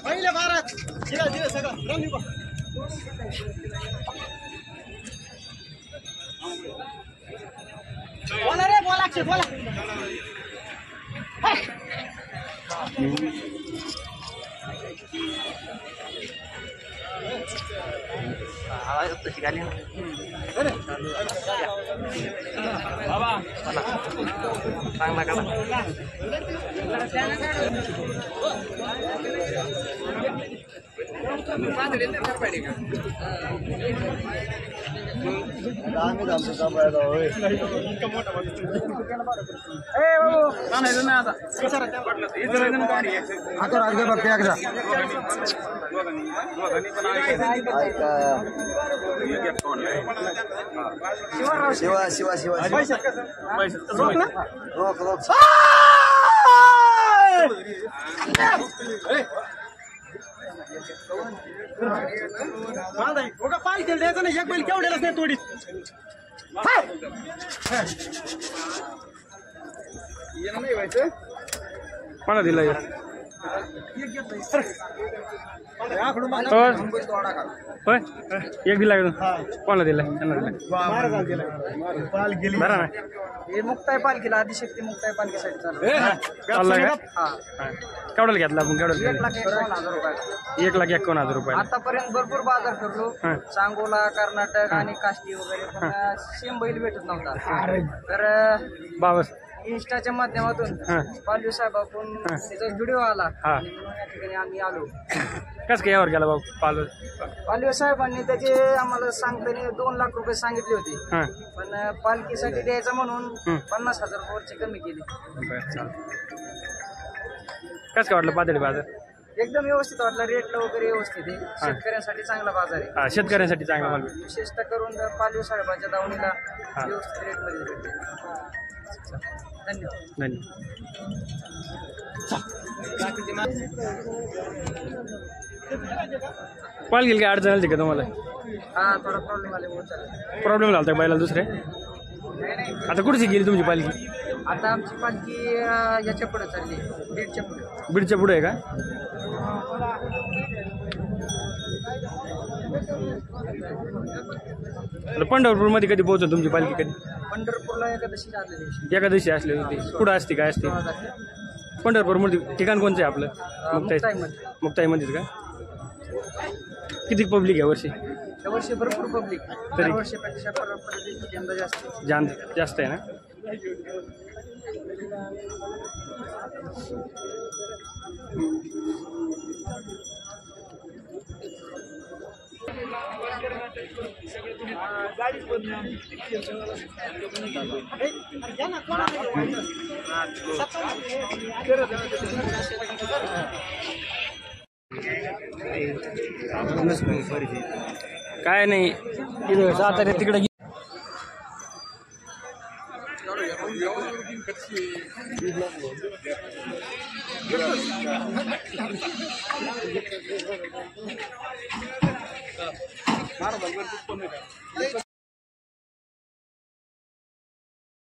पहिले भारत सगळं बोला रे बोला बोला आवाज तशी गाली ना चांगला काढा शिवा शिवा शिवा पाल केलं द्यायचं ना एक बैल केवढ्यालाच नाही थोडी नाही व्हायचं कोणा दिला होय एक दिला कोणाला दिला बरं ना हे मुक्ताई पालखीला आदिशक्ती मुक्ताई पालखीसाठी केवढ्याला घेतला आपण केवढ्याला 1,51,000 रुपये आतापर्यंत भरपूर बाजार फिरलो सांगोला कर्नाटक आणि काष्टी वगैरे पण सेम बैल भेटत नव्हता तर बाबस इंस्टाच्या माध्यमातून पालवी साहेबांकडून त्याचा व्हिडिओ आला म्हणून या ठिकाणी आम्ही आलो कसं काय यावर गेला बाबू पालवी साहेबांनी त्याचे आम्हाला सांगताना 2 लाख रुपये सांगितले होते पण पालखीसाठी द्यायचं म्हणून 50,000 रुपये कमी केली कसं काय वाटलं पातळी बाजार एकदम व्यवस्थित वाटलं रेट वगैरे व्यवस्थित आहे शेतकऱ्यांसाठी चांगला बाजार आहे शेतकऱ्यांसाठी चांगला माल विशेषतः करून पालवी साहेबांच्या दावणीला व्यवस्थित रेट मध्ये भेटते धन्यवाद पाल गेली काय अडचण आली का तुम्हाला हा थोडा प्रॉब्लेम आले प्रॉब्लेम झाला का बैला दुसरे आता कुठची गेली तुमची पालखी आता आमची पालखी याच्या पुढे चालली बीडच्या पुढे आहे का पंढरपूर मध्ये कधी पोहोचत तुमची पालखी कधी पंढरपूरला एकादशी असली होती कुठं असते काय असते पंढरपूर मध्ये ठिकाण कोणतं आहे आपलं मुक्ताई मध्ये का किती पब्लिक आहे वर्षी यावर्षी भरपूर पब्लिक दरवर्षीपेक्षा जास्त आहे ना काय नाही सातारा तिकडे